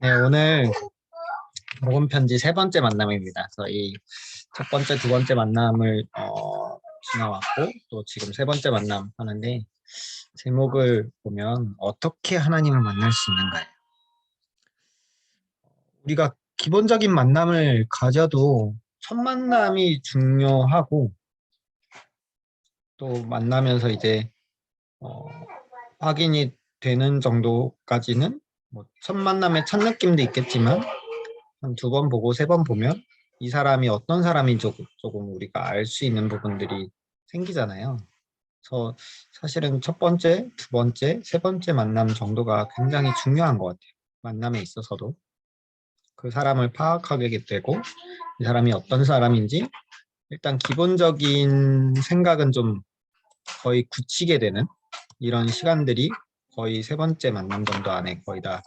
네, 오늘 복음 편지 세 번째 만남입니다. 저희 첫 번째, 두 번째 만남을 지나왔고 또 지금 세 번째 만남 하는데 제목을 보면 어떻게 하나님을 만날 수 있는가요? 우리가 기본적인 만남을 가져도 첫 만남이 중요하고 또 만나면서 이제 확인이 되는 정도까지는 뭐 첫 만남의 첫 느낌도 있겠지만 한 두 번 보고 세 번 보면 이 사람이 어떤 사람인지 조금 우리가 알 수 있는 부분들이 생기잖아요. 그래서 사실은 첫 번째, 두 번째, 세 번째 만남 정도가 굉장히 중요한 것 같아요. 만남에 있어서도 그 사람을 파악하게 되고 이 사람이 어떤 사람인지 일단 기본적인 생각은 좀 거의 굳히게 되는 이런 시간들이 거의 세 번째 만남 정도 안에 거의 다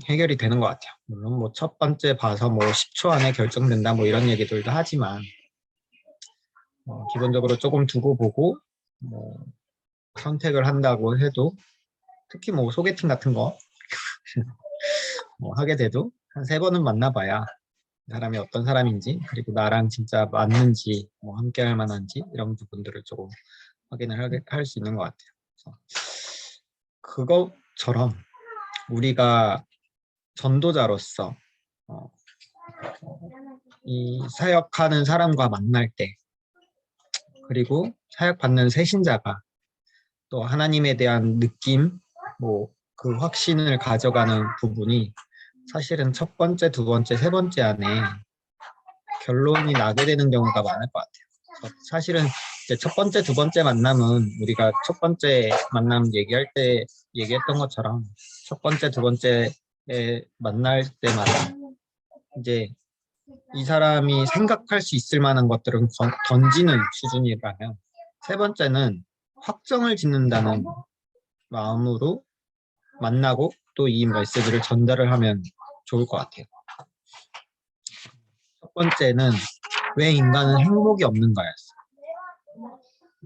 해결이 되는 것 같아요. 물론 뭐 첫 번째 봐서 뭐 10초 안에 결정된다 뭐 이런 얘기들도 하지만 기본적으로 조금 두고 보고 뭐 선택을 한다고 해도 특히 뭐 소개팅 같은 거 뭐 하게 돼도 한 세 번은 만나봐야 사람이 어떤 사람인지 그리고 나랑 진짜 맞는지 뭐 함께 할 만한지 이런 부분들을 조금 확인을 할 수 있는 것 같아요. 그래서 그것처럼 우리가 전도자로서 이 사역하는 사람과 만날 때 그리고 사역받는 새신자가 또 하나님에 대한 느낌, 뭐 그 확신을 가져가는 부분이 사실은 첫 번째, 두 번째, 세 번째 안에 결론이 나게 되는 경우가 많을 것 같아요. 사실은 이제 첫 번째, 두 번째 만남은 우리가 첫 번째 만남 얘기할 때 얘기했던 것처럼 첫 번째, 두 번째에 만날 때마다 이제 이 사람이 생각할 수 있을 만한 것들은 던지는 수준이라면 세 번째는 확정을 짓는다는 마음으로 만나고 또 이 메시지를 전달을 하면 좋을 것 같아요. 첫 번째는 왜 인간은 행복이 없는가였어요.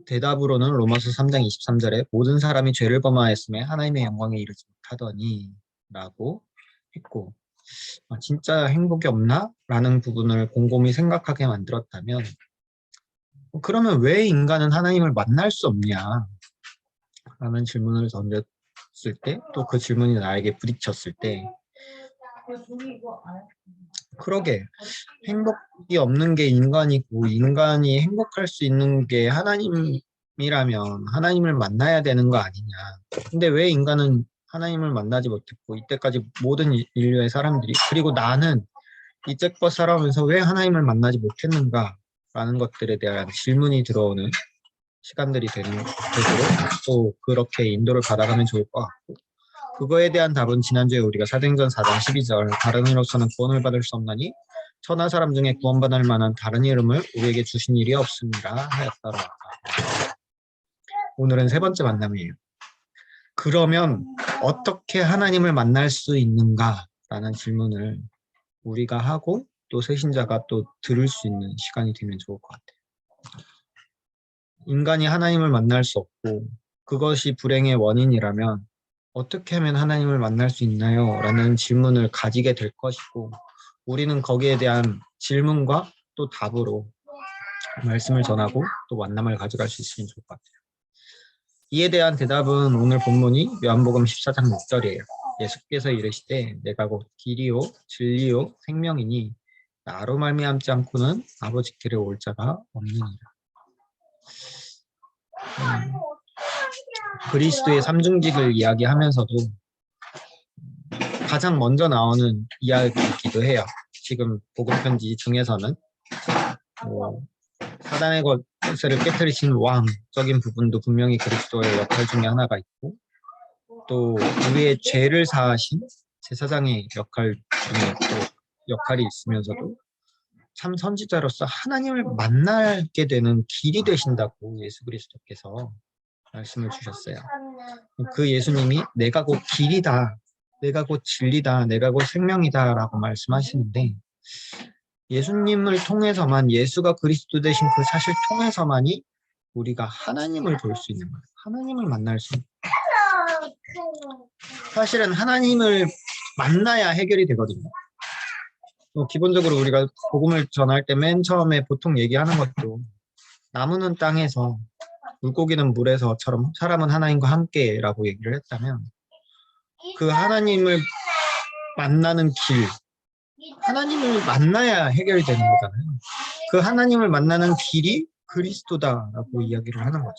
대답으로는 로마서 3장 23절에 모든 사람이 죄를 범하였음에 하나님의 영광에 이르지 못하더니 라고 했고 진짜 행복이 없나? 라는 부분을 곰곰이 생각하게 만들었다면 그러면 왜 인간은 하나님을 만날 수 없냐? 라는 질문을 던졌을 때 또 그 질문이 나에게 부딪혔을 때 그러게 행복이 없는 게 인간이고 인간이 행복할 수 있는 게 하나님이라면 하나님을 만나야 되는 거 아니냐. 근데 왜 인간은 하나님을 만나지 못했고 이때까지 모든 인류의 사람들이 그리고 나는 이때껏 살아오면서 왜 하나님을 만나지 못했는가 라는 것들에 대한 질문이 들어오는 시간들이 되도록 또 그렇게 인도를 받아가면 좋을 것 같고 그거에 대한 답은 지난주에 우리가 사도행전 4장 12절 다른 이로서는 구원을 받을 수 없나니 천하 사람 중에 구원받을 만한 다른 이름을 우리에게 주신 일이 없습니다 하였더라. 오늘은 세 번째 만남이에요. 그러면 어떻게 하나님을 만날 수 있는가 라는 질문을 우리가 하고 또 새신자가 또 들을 수 있는 시간이 되면 좋을 것 같아요. 인간이 하나님을 만날 수 없고 그것이 불행의 원인이라면 어떻게 하면 하나님을 만날 수 있나요? 라는 질문을 가지게 될 것이고 우리는 거기에 대한 질문과 또 답으로 말씀을 전하고 또 만남을 가져갈 수 있으면 좋을 것 같아요. 이에 대한 대답은 오늘 본문이 요한복음 14장 6절이에요. 예수께서 이르시되 내가 곧 길이요 진리요 생명이니 나로 말미암지 않고는 아버지께로 올 자가 없느니라. 그리스도의 삼중직을 이야기하면서도 가장 먼저 나오는 이야기이기도 해요. 지금 복음편지 중에서는 사단의 것을 깨트리신 왕적인 부분도 분명히 그리스도의 역할 중에 하나가 있고 또 우리의 죄를 사하신 제사장의 역할 중에 또 역할이 있으면서도 참 선지자로서 하나님을 만나게 되는 길이 되신다고 예수 그리스도께서 말씀을 주셨어요. 그 예수님이 내가 곧 길이다, 내가 곧 진리다, 내가 곧 생명이다 라고 말씀하시는데 예수님을 통해서만 예수가 그리스도 되신 그 사실 통해서만이 우리가 하나님을 볼 수 있는 거예요. 하나님을 만날 수 있는 거예요. 사실은 하나님을 만나야 해결이 되거든요. 기본적으로 우리가 복음을 전할 때 맨 처음에 보통 얘기하는 것도 나무는 땅에서 물고기는 물에서처럼 사람은 하나님과 함께라고 얘기를 했다면 그 하나님을 만나는 길, 하나님을 만나야 해결이 되는 거잖아요. 그 하나님을 만나는 길이 그리스도다라고 이야기를 하는 거죠.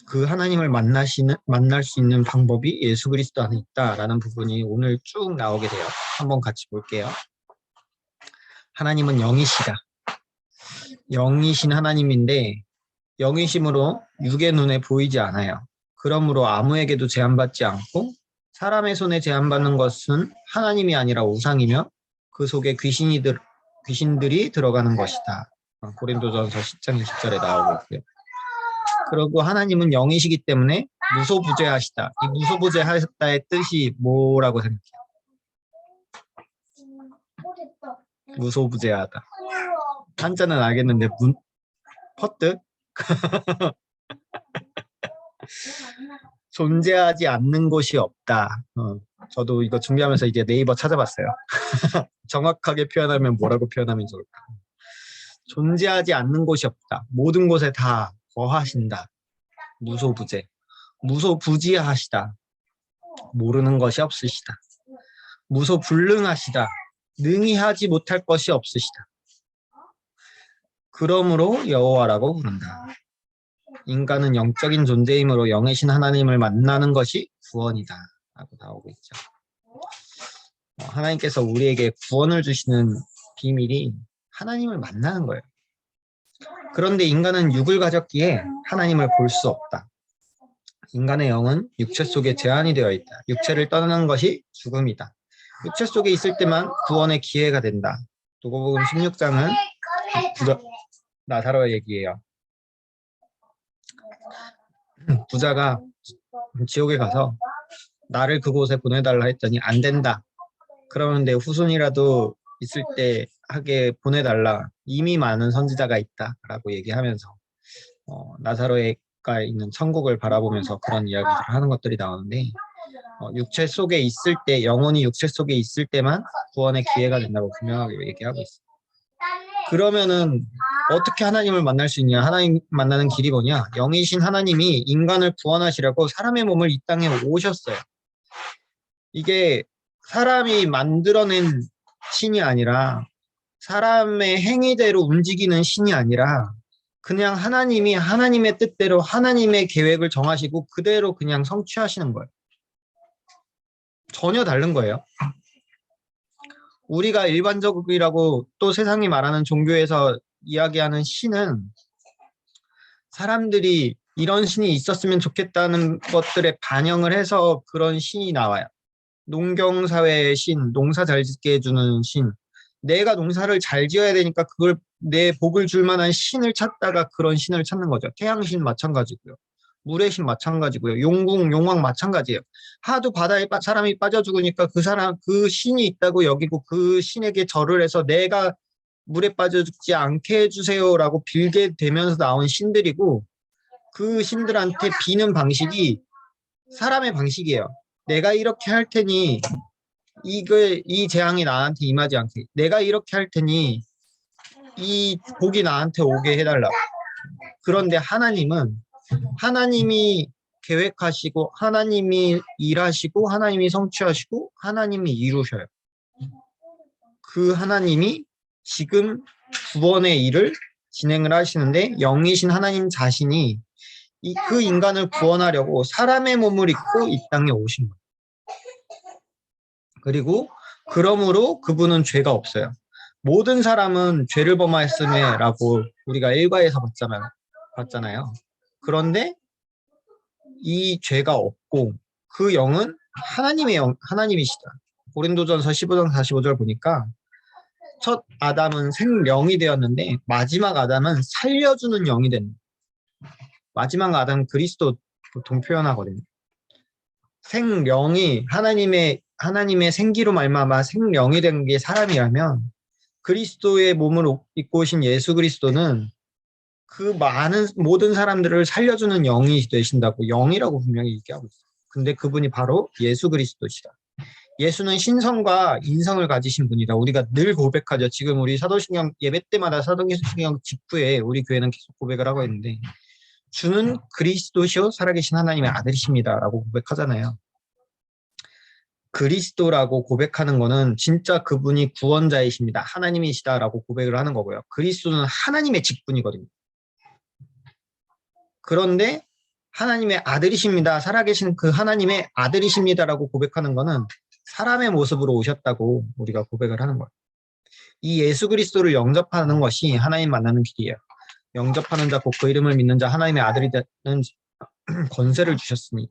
그 하나님을 만날 수 있는 방법이 예수 그리스도 안에 있다라는 부분이 오늘 쭉 나오게 돼요. 한번 같이 볼게요. 하나님은 영이시다. 영이신 하나님인데 영이심으로 육의 눈에 보이지 않아요. 그러므로 아무에게도 제한받지 않고 사람의 손에 제한받는 것은 하나님이 아니라 우상이며 그 속에 귀신들이 들어가는 것이다. 고린도전서 10장 20절에 나오고 있고요. 그리고 하나님은 영이시기 때문에 무소부재하시다. 이 무소부재하셨다의 뜻이 뭐라고 생각해요? 무소부재하다. 한자는 알겠는데 퍼뜩? 존재하지 않는 곳이 없다. 저도 이거 준비하면서 이제 네이버 찾아봤어요. 정확하게 표현하면 뭐라고 표현하면 좋을까? 존재하지 않는 곳이 없다. 모든 곳에 다 거하신다. 무소부재. 무소부지하시다. 모르는 것이 없으시다. 무소불능하시다. 능히 하지 못할 것이 없으시다. 그러므로 여호와라고 부른다. 인간은 영적인 존재이므로 영이신 하나님을 만나는 것이 구원이다 라고 나오고 있죠. 하나님께서 우리에게 구원을 주시는 비밀이 하나님을 만나는 거예요. 그런데 인간은 육을 가졌기에 하나님을 볼 수 없다. 인간의 영은 육체 속에 제한이 되어 있다. 육체를 떠나는 것이 죽음이다. 육체 속에 있을 때만 구원의 기회가 된다. 누가복음 16장은 나사로의 얘기예요. 부자가 지옥에 가서 나를 그곳에 보내달라 했더니 안 된다. 그러면 내 후손이라도 있을 때 하게 보내달라. 이미 많은 선지자가 있다 라고 얘기하면서 나사로가 있는 천국을 바라보면서 그런 이야기들을 하는 것들이 나오는데 육체 속에 있을 때, 영혼이 육체 속에 있을 때만 구원의 기회가 된다고 분명하게 얘기하고 있어요. 그러면은 어떻게 하나님을 만날 수 있냐? 하나님 만나는 길이 뭐냐? 영이신 하나님이 인간을 구원하시려고 사람의 몸을 이 땅에 오셨어요. 이게 사람이 만들어낸 신이 아니라 사람의 행위대로 움직이는 신이 아니라 그냥 하나님이 하나님의 뜻대로 하나님의 계획을 정하시고 그대로 그냥 성취하시는 거예요. 전혀 다른 거예요. 우리가 일반적이라고 또 세상이 말하는 종교에서 이야기하는 신은 사람들이 이런 신이 있었으면 좋겠다는 것들에 반영을 해서 그런 신이 나와요. 농경사회의 신, 농사 잘 짓게 해주는 신. 내가 농사를 잘 지어야 되니까 그걸 내 복을 줄 만한 신을 찾다가 그런 신을 찾는 거죠. 태양신 마찬가지고요. 물의 신 마찬가지고요. 용궁, 용왕 마찬가지예요. 하도 바다에 사람이 빠져 죽으니까 그 신이 있다고 여기고 그 신에게 절을 해서 내가 물에 빠져 죽지 않게 해주세요라고 빌게 되면서 나온 신들이고 그 신들한테 비는 방식이 사람의 방식이에요. 내가 이렇게 할 테니 이 재앙이 나한테 임하지 않게, 내가 이렇게 할 테니 이 복이 나한테 오게 해달라고. 그런데 하나님은 하나님이 계획하시고 하나님이 일하시고 하나님이 성취하시고 하나님이 이루셔요. 그 하나님이 지금 구원의 일을 진행을 하시는데 영이신 하나님 자신이 그 인간을 구원하려고 사람의 몸을 입고 이 땅에 오신 거예요. 그리고 그러므로 그분은 죄가 없어요. 모든 사람은 죄를 범하였음에라고 우리가 일과에서 봤잖아요. 그런데 이 죄가 없고 그 영은 하나님의 영, 하나님이시다. 고린도전서 15장 45절 보니까 첫 아담은 생령이 되었는데 마지막 아담은 살려주는 영이 된다. 마지막 아담 그리스도 보통 표현하거든요. 생령이 하나님의 생기로 말미암아 생령이 된 게 사람이라면 그리스도의 몸을 입고 오신 예수 그리스도는 그 모든 사람들을 살려주는 영이 되신다고 영이라고 분명히 얘기하고 있어요. 근데 그분이 바로 예수 그리스도시다. 예수는 신성과 인성을 가지신 분이다. 우리가 늘 고백하죠. 지금 우리 사도신경 예배 때마다 사도신경 직후에 우리 교회는 계속 고백을 하고 있는데 주는 그리스도시요 살아계신 하나님의 아들이십니다라고 고백하잖아요. 그리스도라고 고백하는 거는 진짜 그분이 구원자이십니다. 하나님이시다라고 고백을 하는 거고요. 그리스도는 하나님의 직분이거든요. 그런데 하나님의 아들이십니다. 살아계신 그 하나님의 아들이십니다라고 고백하는 거는 사람의 모습으로 오셨다고 우리가 고백을 하는 거예요. 이 예수 그리스도를 영접하는 것이 하나님 만나는 길이에요. 영접하는 자 곧 그 이름을 믿는 자 하나님의 아들이 되는 권세를 주셨으니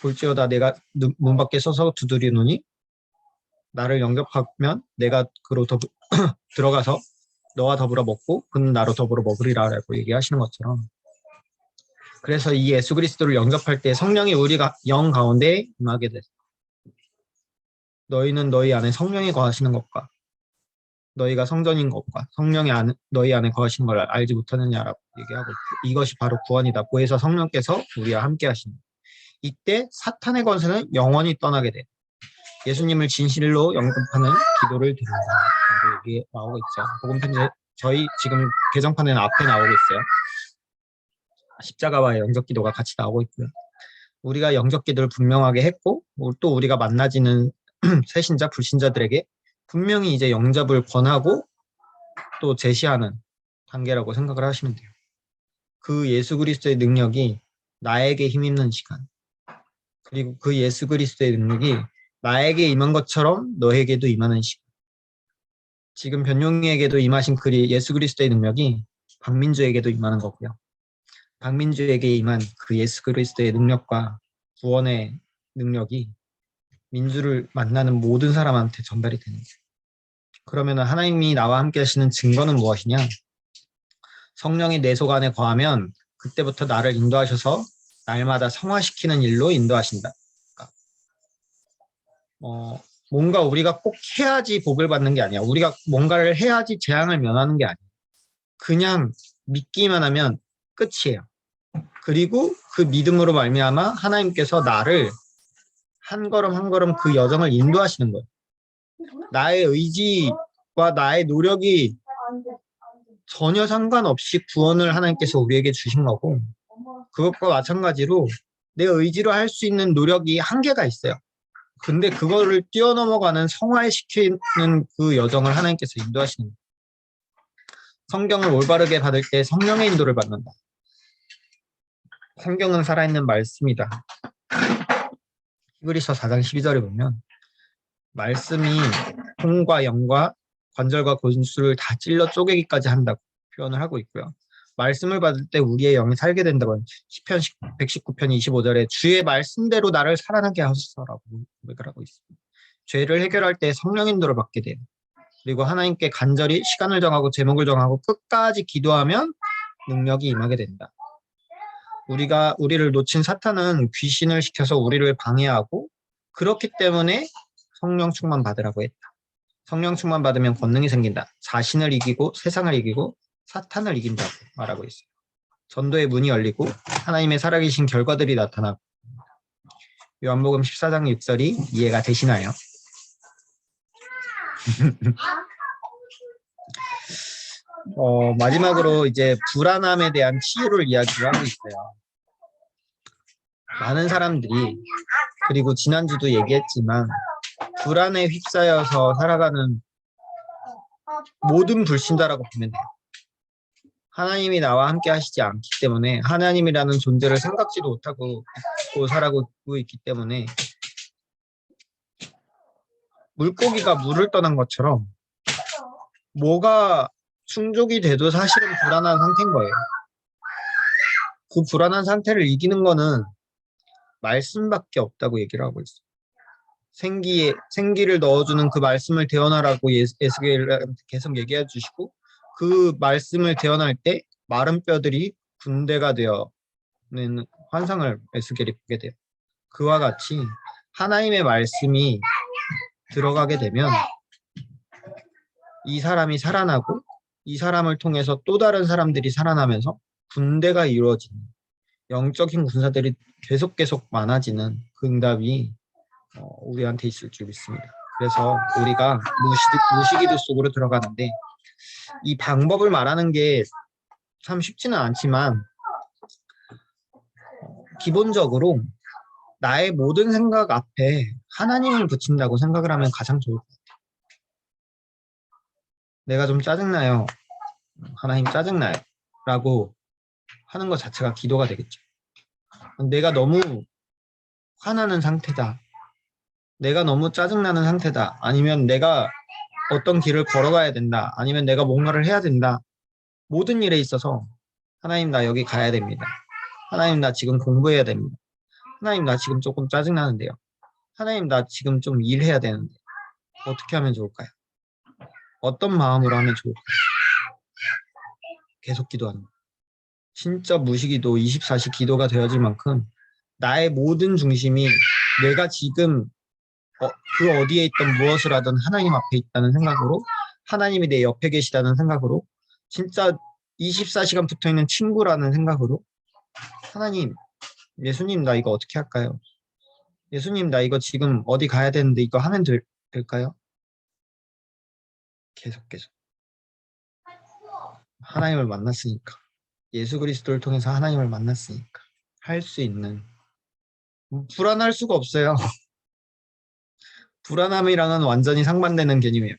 볼지어다 내가 문 밖에 서서 두드리노니 나를 영접하면 내가 그로 들어가서 너와 더불어 먹고 그는 나로 더불어 먹으리라 라고 얘기하시는 것처럼 그래서 이 예수 그리스도를 영접할 때 성령이 우리가 영 가운데 임하게 됐어. 너희는 너희 안에 성령이 거하시는 것과 너희가 성전인 것과 성령이 너희 안에 거하시는 걸 알지 못하느냐라고 얘기하고 이것이 바로 구원이다. 고해서 성령께서 우리와 함께 하십니다. 이때 사탄의 권세는 영원히 떠나게 돼. 예수님을 진실로 영접하는 기도를 드린다라고 여기 나오고 있죠. 복음편지 저희 지금 개정판에는 앞에 나오고 있어요. 십자가와 영접 기도가 같이 나오고 있고요. 우리가 영접 기도를 분명하게 했고 또 우리가 만나지는 새신자, 불신자들에게 분명히 이제 영접을 권하고 또 제시하는 단계라고 생각을 하시면 돼요. 그 예수 그리스도의 능력이 나에게 힘있는 시간 그리고 그 예수 그리스도의 능력이 나에게 임한 것처럼 너에게도 임하는 시간 지금 변용이에게도 임하신 그 예수 그리스도의 능력이 박민주에게도 임하는 거고요. 박민주에게 임한 그 예수 그리스도의 능력과 구원의 능력이 민주를 만나는 모든 사람한테 전달이 되는 거예요. 그러면 하나님이 나와 함께 하시는 증거는 무엇이냐? 성령이 내 속 안에 거하면 그때부터 나를 인도하셔서 날마다 성화시키는 일로 인도하신다. 뭔가 우리가 꼭 해야지 복을 받는 게 아니야. 우리가 뭔가를 해야지 재앙을 면하는 게 아니야. 그냥 믿기만 하면 끝이에요. 그리고 그 믿음으로 말미암아 하나님께서 나를 한 걸음 한 걸음 그 여정을 인도하시는 거예요. 나의 의지와 나의 노력이 전혀 상관없이 구원을 하나님께서 우리에게 주신 거고 그것과 마찬가지로 내 의지로 할 수 있는 노력이 한계가 있어요. 근데 그거를 뛰어넘어가는 성화시키는 그 여정을 하나님께서 인도하시는 거예요. 성경을 올바르게 받을 때 성령의 인도를 받는다. 성경은 살아있는 말씀이다. 히브리서 4장 12절에 보면 말씀이 혼과 영과 관절과 골수를 다 찔러 쪼개기까지 한다고 표현을 하고 있고요. 말씀을 받을 때 우리의 영이 살게 된다고 시편 119편 25절에 주의 말씀대로 나를 살아나게 하소서라고 고백을 하고 있습니다. 죄를 해결할 때 성령 인도를 받게 돼요. 그리고 하나님께 간절히 시간을 정하고 제목을 정하고 끝까지 기도하면 능력이 임하게 된다. 우리를 놓친 사탄은 귀신을 시켜서 우리를 방해하고 그렇기 때문에 성령 충만 받으라고 했다. 성령 충만 받으면 권능이 생긴다. 자신을 이기고 세상을 이기고 사탄을 이긴다고 말하고 있어요. 전도의 문이 열리고 하나님의 살아계신 결과들이 나타나고 요한복음 14장 6절이 이해가 되시나요? 마지막으로 이제 불안함에 대한 치유를 이야기를 하고 있어요. 많은 사람들이 그리고 지난주도 얘기했지만 불안에 휩싸여서 살아가는 모든 불신자라고 보면 돼요. 하나님이 나와 함께 하시지 않기 때문에 하나님이라는 존재를 생각지도 못하고 살아가고 있기 때문에 물고기가 물을 떠난 것처럼 뭐가 충족이 돼도 사실은 불안한 상태인 거예요. 그 불안한 상태를 이기는 거는 말씀밖에 없다고 얘기를 하고 있어요. 생기를 넣어주는 그 말씀을 대언하라고 에스겔한테 계속 얘기해 주시고 그 말씀을 대언할 때 마른 뼈들이 군대가 되어는 환상을 에스겔이 보게 돼요. 그와 같이 하나님의 말씀이 들어가게 되면 이 사람이 살아나고 이 사람을 통해서 또 다른 사람들이 살아나면서 군대가 이루어지는 영적인 군사들이 계속 많아지는 그 응답이 우리한테 있을 줄 믿습니다. 그래서 우리가 무시기도 속으로 들어가는데 이 방법을 말하는 게 참 쉽지는 않지만 기본적으로 나의 모든 생각 앞에 하나님을 붙인다고 생각을 하면 가장 좋을 것 같아요. 내가 좀 짜증나요. 하나님 짜증나요. 라고 하는 것 자체가 기도가 되겠죠. 내가 너무 화나는 상태다. 내가 너무 짜증나는 상태다. 아니면 내가 어떤 길을 걸어가야 된다. 아니면 내가 뭔가를 해야 된다. 모든 일에 있어서 하나님 나 여기 가야 됩니다. 하나님 나 지금 공부해야 됩니다. 하나님 나 지금 조금 짜증나는데요. 하나님 나 지금 좀 일해야 되는데 어떻게 하면 좋을까요? 어떤 마음으로 하면 좋을까요? 계속 기도하는 거예요. 진짜 무시기도 24시 기도가 되어질 만큼 나의 모든 중심이 내가 지금 그 어디에 있던 무엇을 하든 하나님 앞에 있다는 생각으로 하나님이 내 옆에 계시다는 생각으로 진짜 24시간 붙어있는 친구라는 생각으로 하나님, 예수님 나 이거 어떻게 할까요? 예수님 나 이거 지금 어디 가야 되는데 이거 하면 될까요? 계속 하나님을 만났으니까 예수 그리스도를 통해서 하나님을 만났으니까 할 수 있는 불안할 수가 없어요. 불안함이랑은 완전히 상반되는 개념이에요.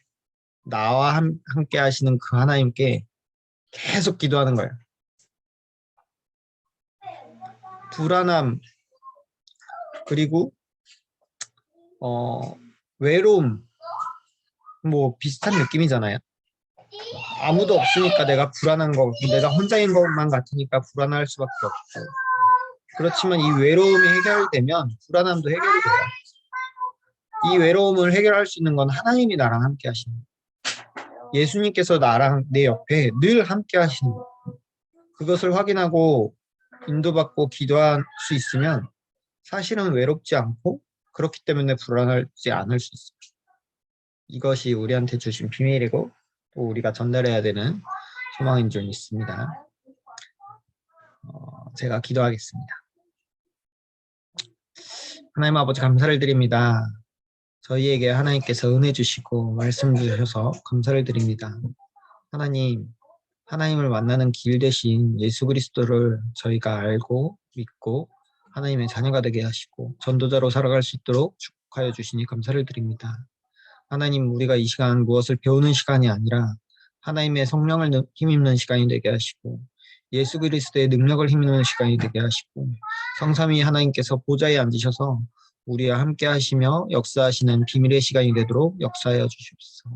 나와 함께 하시는 그 하나님께 계속 기도하는 거예요. 불안함 그리고 외로움 뭐 비슷한 느낌이잖아요. 아무도 없으니까 내가 불안한 거, 내가 혼자인 것만 같으니까 불안할 수밖에 없고. 그렇지만 이 외로움이 해결되면 불안함도 해결이 돼요. 이 외로움을 해결할 수 있는 건 하나님이 나랑 함께 하시는 거예요. 예수님께서 나랑 내 옆에 늘 함께 하시는 거예요. 그것을 확인하고 인도받고 기도할 수 있으면 사실은 외롭지 않고 그렇기 때문에 불안하지 않을 수 있어요. 이것이 우리한테 주신 비밀이고 또 우리가 전달해야 되는 소망인 줄 믿습니다. 제가 기도하겠습니다. 하나님 아버지 감사를 드립니다. 저희에게 하나님께서 은혜 주시고 말씀 주셔서 감사를 드립니다. 하나님, 하나님을 만나는 길 대신 예수 그리스도를 저희가 알고 믿고 하나님의 자녀가 되게 하시고 전도자로 살아갈 수 있도록 축복하여 주시니 감사를 드립니다. 하나님, 우리가 이 시간 무엇을 배우는 시간이 아니라 하나님의 성령을 힘입는 시간이 되게 하시고 예수 그리스도의 능력을 힘입는 시간이 되게 하시고 성삼위 하나님께서 보좌에 앉으셔서 우리와 함께 하시며 역사하시는 비밀의 시간이 되도록 역사하여 주시옵소서.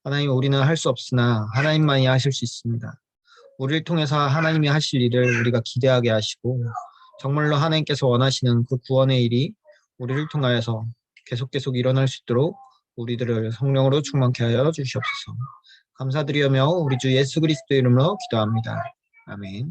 하나님, 우리는 할 수 없으나 하나님만이 하실 수 있습니다. 우리를 통해서 하나님이 하실 일을 우리가 기대하게 하시고 정말로 하나님께서 원하시는 그 구원의 일이 우리를 통하여서 계속 일어날 수 있도록 우리들을 성령으로 충만케 하여 주시옵소서. 감사드리며 우리 주 예수 그리스도의 이름으로 기도합니다. 아멘.